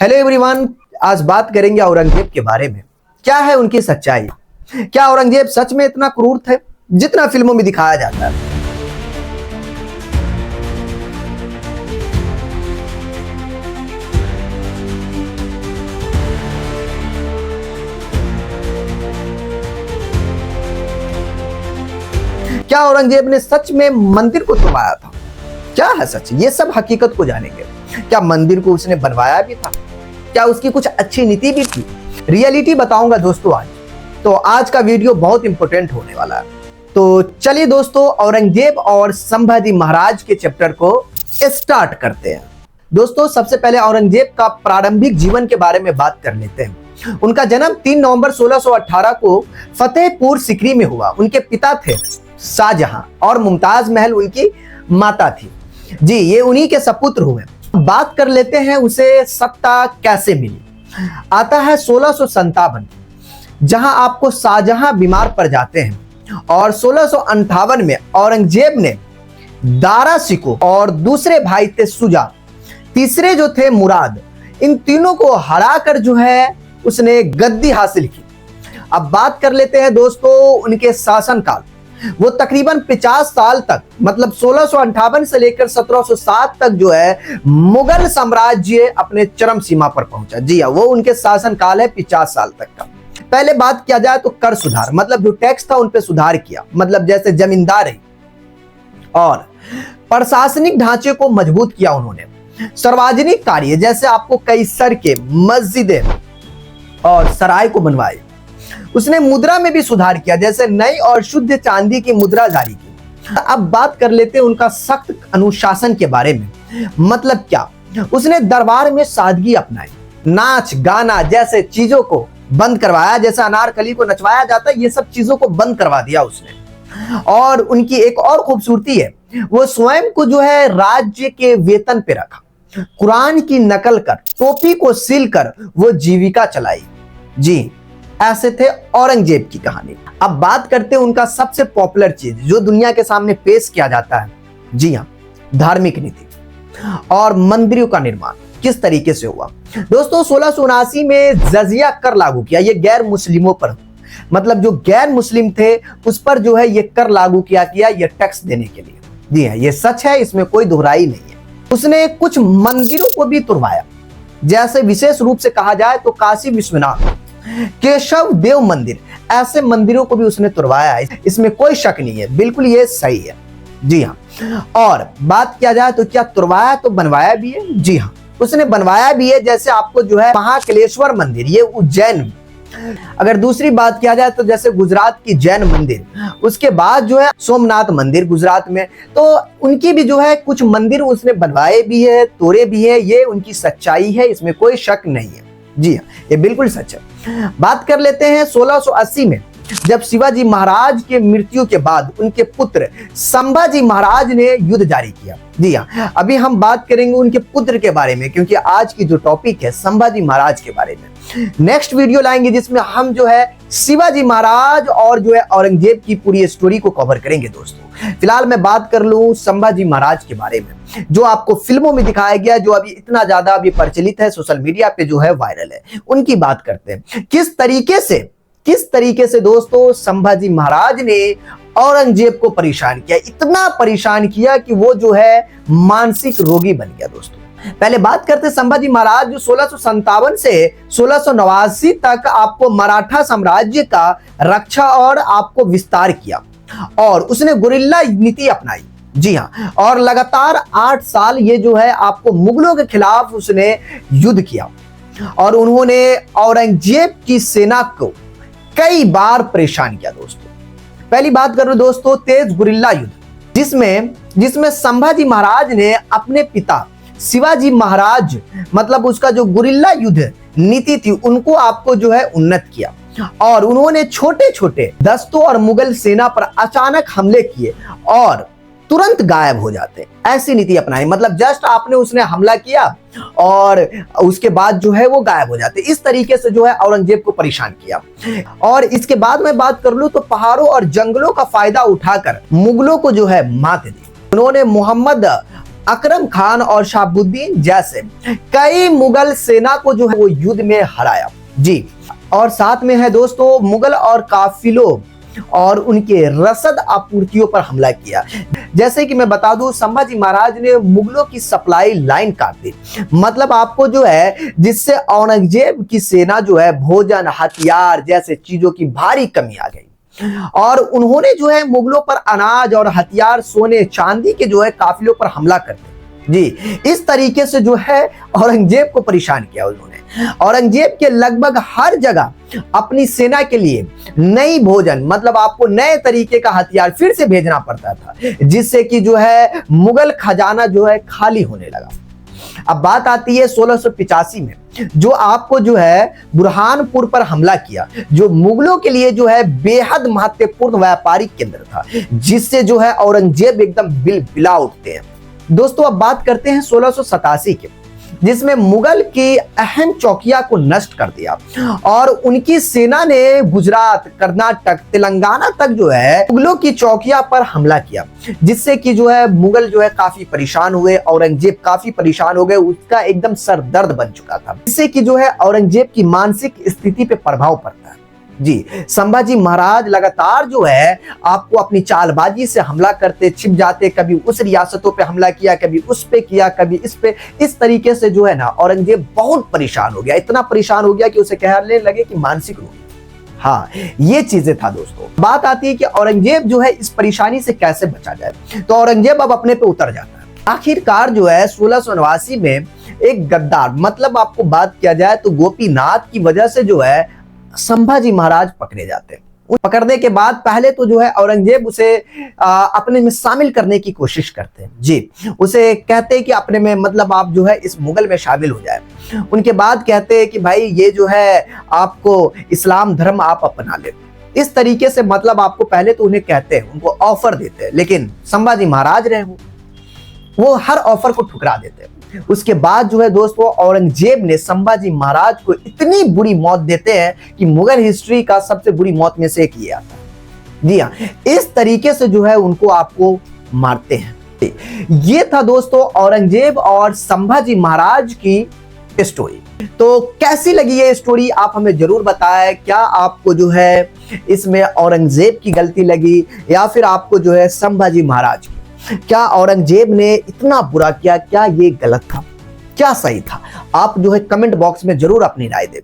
Hello everyone, आज बात करेंगे औरंगजेब के बारे में। क्या है उनकी सच्चाई? क्या औरंगजेब सच में इतना क्रूर थे जितना फिल्मों में दिखाया जाता है? क्या औरंगजेब ने सच में मंदिर को तोड़वाया था? क्या है सच? ये सब हकीकत को जानेंगे। क्या मंदिर को उसने बनवाया भी था? क्या उसकी कुछ अच्छी नीति भी थी? रियलिटी बताऊंगा दोस्तों आज। तो आज का वीडियो बहुत इंपॉर्टेंट होने वाला है। तो चलिए दोस्तों, औरंगजेब और संभाजी महाराज के चैप्टर को स्टार्ट करते हैं। दोस्तों, सबसे पहले औरंगजेब का प्रारंभिक जीवन के बारे में बात कर लेते हैं। उनका जन्म 3 नवंबर 1618 को फतेहपुर सिकरी में हुआ। उनके पिता थे शाहजहां और मुमताज महल उनकी माता थी। जी, ये उन्हीं के सपुत्र हुए। बात कर लेते हैं उसे सत्ता कैसे मिली। आता है 1657, जहां आपको शाहजहां बीमार पड़ जाते हैं और 1658 में औरंगजेब ने दारा शिकोह और दूसरे भाई थे शुजा, तीसरे जो थे मुराद, इन तीनों को हराकर जो है उसने गद्दी हासिल की। अब बात कर लेते हैं दोस्तों उनके शासनकाल। वो तकरीबन 50 साल तक, मतलब 1658 से लेकर 1707 तक जो है मुगल साम्राज्य अपने चरम सीमा पर पहुंचा। जी हाँ, वो उनके शासन काल है 50 साल तक का। पहले बात किया जाए तो कर सुधार, मतलब जो टैक्स था उन पे सुधार किया, मतलब जैसे जमींदारी और प्रशासनिक ढांचे को मजबूत किया उन्होंने। सार्वजनिक कार्य जैसे आपको कई सड़कें, मस्जिदें और सराय को बनवाए। उसने मुद्रा में भी सुधार किया, जैसे नई और शुद्ध चांदी की मुद्रा जारी की। अब बात कर लेते हैं उनका सख्त अनुशासन के बारे में। मतलब क्या? उसने दरबार में सादगी अपनाई, नाच गाना जैसे चीजों को बंद करवाया। जैसे अनारकली को नचवाया जाता है, ये सब चीजों को बंद करवा दिया उसने। और उनकी एक और खूबसूरती है, वो स्वयं को जो है राज्य के वेतन पे रखा। कुरान की नकल कर, टोपी को सिल कर वो जीविका चलाई। जी, ऐसे थे औरंगजेब की कहानी। अब बात करते हैं उनका सबसे पॉपुलर चीज जो दुनिया के सामने पेश किया जाता है। जी हाँ, धार्मिक नीति और मंदिरों का निर्माण किस तरीके से हुआ। दोस्तों, 1679 में जजिया कर लागू किया। ये गैर मुस्लिमों पर, मतलब जो गैर मुस्लिम थे उस पर जो है ये कर लागू किया ये टैक्स देने के लिए। जी हाँ, ये सच है, इसमें कोई दोहराई नहीं है। उसने कुछ मंदिरों को भी तुड़वाया, जैसे विशेष रूप से कहा जाए तो काशी विश्वनाथ, केशव देव मंदिर, ऐसे मंदिरों को भी उसने तुड़वाया है। इसमें कोई शक नहीं है, बिल्कुल ये सही है। जी हाँ, और बात किया जाए तो क्या तुड़वाया तो बनवाया भी है। जी हाँ, उसने बनवाया भी है। जैसे आपको जो है महाकालेश्वर मंदिर, ये उज्जैन। अगर दूसरी बात किया जाए तो जैसे गुजरात की जैन मंदिर, उसके बाद जो है सोमनाथ मंदिर गुजरात में, तो उनकी भी जो है कुछ मंदिर उसने बनवाए भी है, तोड़े भी है। ये उनकी सच्चाई है, इसमें कोई शक नहीं है। जी हाँ, ये बिल्कुल सच है। बात कर लेते हैं 1680 में, जब शिवाजी महाराज के मृत्यु के बाद उनके पुत्र संभाजी महाराज ने युद्ध जारी किया। जी हाँ, अभी हम बात करेंगे उनके पुत्र के बारे में, क्योंकि आज की जो टॉपिक है संभाजी महाराज के बारे में। नेक्स्ट वीडियो लाएंगे जिसमें हम जो है शिवाजी महाराज और जो है औरंगजेब की पूरी स्टोरी को कवर करेंगे। दोस्तों, फिलहाल मैं बात कर लूं संभाजी महाराज के बारे में, जो आपको फिल्मों में दिखाया गया, जो अभी इतना ज्यादा अभी प्रचलित है, सोशल मीडिया पे जो है वायरल है। उनकी बात करते हैं किस तरीके से दोस्तों संभाजी महाराज ने औरंगजेब को परेशान किया। इतना परेशान किया कि वो जो है मानसिक रोगी बन गया। दोस्तों, पहले बात करते हैं संभाजी महाराज, जो 1657 से 1689 तक आपको मराठा साम्राज्य का रक्षा और आपको विस्तार किया, और उसने गुरिल्ला नीति अपनाई। जी हाँ, और लगातार 8 साल ये जो है आपको मुगलों के खिलाफ उसने युद्ध किया, और उन्होंने औरंगजेब की सेना को कई बार परेशान किया। दोस्तों, पहली बात करो दोस्तों, तेज गुरिल्ला युद्ध, जिसमें संभाजी महाराज ने अपने पिता शिवाजी महाराज, मतलब उसका जो गुरिल्ला युद्ध नीति थी, उनको आपको जो है उन्नत किया, और उन्होंने छोटे छोटे दस्तों और मुगल सेना पर अचानक हमले किए और तुरंत गायब हो जाते। ऐसी नीति अपनाई, मतलब जस्ट आपने उसने हमला किया और उसके बाद जो है वो गायब हो जाते। इस तरीके से जो है औरंगजेब को परेशान किया। और इसके बाद मैं बात कर लूं तो पहाड़ों और जंगलों का फायदा उठाकर मुगलों को जो है मात दी। उन्होंने मोहम्मद अकरम खान और शहाबुद्दीन जैसे कई मुगल सेना को जो है वो युद्ध में हराया जी। और साथ में है दोस्तों मुगल और काफिलों और उनके रसद आपूर्तियों पर हमला किया। जैसे कि मैं बता दूं, संभाजी महाराज ने मुगलों की सप्लाई लाइन काट दी, मतलब आपको जो है जिससे औरंगजेब की सेना जो है भोजन हथियार जैसे चीजों की भारी कमी आ गई और उन्होंने जो है मुगलों पर अनाज और हथियार सोने चांदी के जो है काफिलों पर हमला कर दिया जी। इस तरीके से जो है औरंगजेब को परेशान किया उन्होंने। औरंगजेब के लगभग हर जगह अपनी सेना के लिए नई भोजन मतलब आपको नए तरीके का हथियार फिर से भेजना पड़ता था, जिससे कि जो है मुगल खजाना जो है खाली होने लगा। अब बात आती है 1685 में, जो आपको जो है बुरहानपुर पर हमला किया, जो मुगलों के लिए जो है बेहद महत्वपूर्ण व्यापारिक केंद्र था, जिससे जो है औरंगजेब एकदम बिलबिला उठते हैं। दोस्तों अब बात करते हैं 1687 की, जिसमें मुगल की अहम चौकियां को नष्ट कर दिया और उनकी सेना ने गुजरात कर्नाटक तेलंगाना तक जो है मुगलों की चौकियां पर हमला किया, जिससे कि जो है मुगल जो है काफी परेशान हुए। औरंगजेब काफी परेशान हो गए, उसका एकदम सर दर्द बन चुका था, जिससे कि जो है औरंगजेब की मानसिक स्थिति पे प्रभाव पड़ता है जी। संभाजी महाराज लगातार जो है आपको अपनी चालबाजी से हमला करते, छिप जाते, कभी उस रियासतों पे हमला किया, कभी उस पे किया, कभी इस पे। इस तरीके से जो है ना औरंगजेब बहुत परेशान हो गया, इतना परेशान हो गया कि उसे कहने लगे कि मानसिक रोगी। हाँ, ये चीजें था दोस्तों। बात आती है कि औरंगजेब जो है इस परेशानी से कैसे बचा जाए, तो औरंगजेब अब अपने पे उतर जाता है। आखिरकार जो है 1689 में एक गद्दार मतलब आपको बात किया जाए तो गोपीनाथ की वजह से जो है संभाजी महाराज पकड़े जाते हैं। पकड़ने के बाद पहले तो जो है औरंगजेब उसे अपने में शामिल करने की कोशिश करते हैं जी। उसे कहते हैं कि अपने में मतलब आप जो है इस मुगल में शामिल हो जाए। उनके बाद कहते हैं कि भाई ये जो है आपको इस्लाम धर्म आप अपना ले। इस तरीके से मतलब आपको पहले तो उन्हें कहते हैं, उनको ऑफर देते हैं, लेकिन संभाजी महाराज रहे वो हर ऑफर को ठुकरा देते हैं। उसके बाद जो है दोस्तों औरंगजेब ने संभाजी महाराज को इतनी बुरी मौत देते हैं कि मुगल हिस्ट्री का सबसे बुरी मौत में से एक ये आता है जी। हाँ, इस तरीके से जो है उनको आपको मारते हैं। ये था दोस्तों औरंगजेब और संभाजी महाराज की स्टोरी। तो कैसी लगी ये स्टोरी आप हमें जरूर बताएं। क्या आपको जो है इसमें औरंगजेब की गलती लगी या फिर आपको जो है संभाजी महाराज की? क्या औरंगजेब ने इतना बुरा किया, क्या ये गलत था, क्या सही था? आप जो है कमेंट बॉक्स में जरूर अपनी राय दें।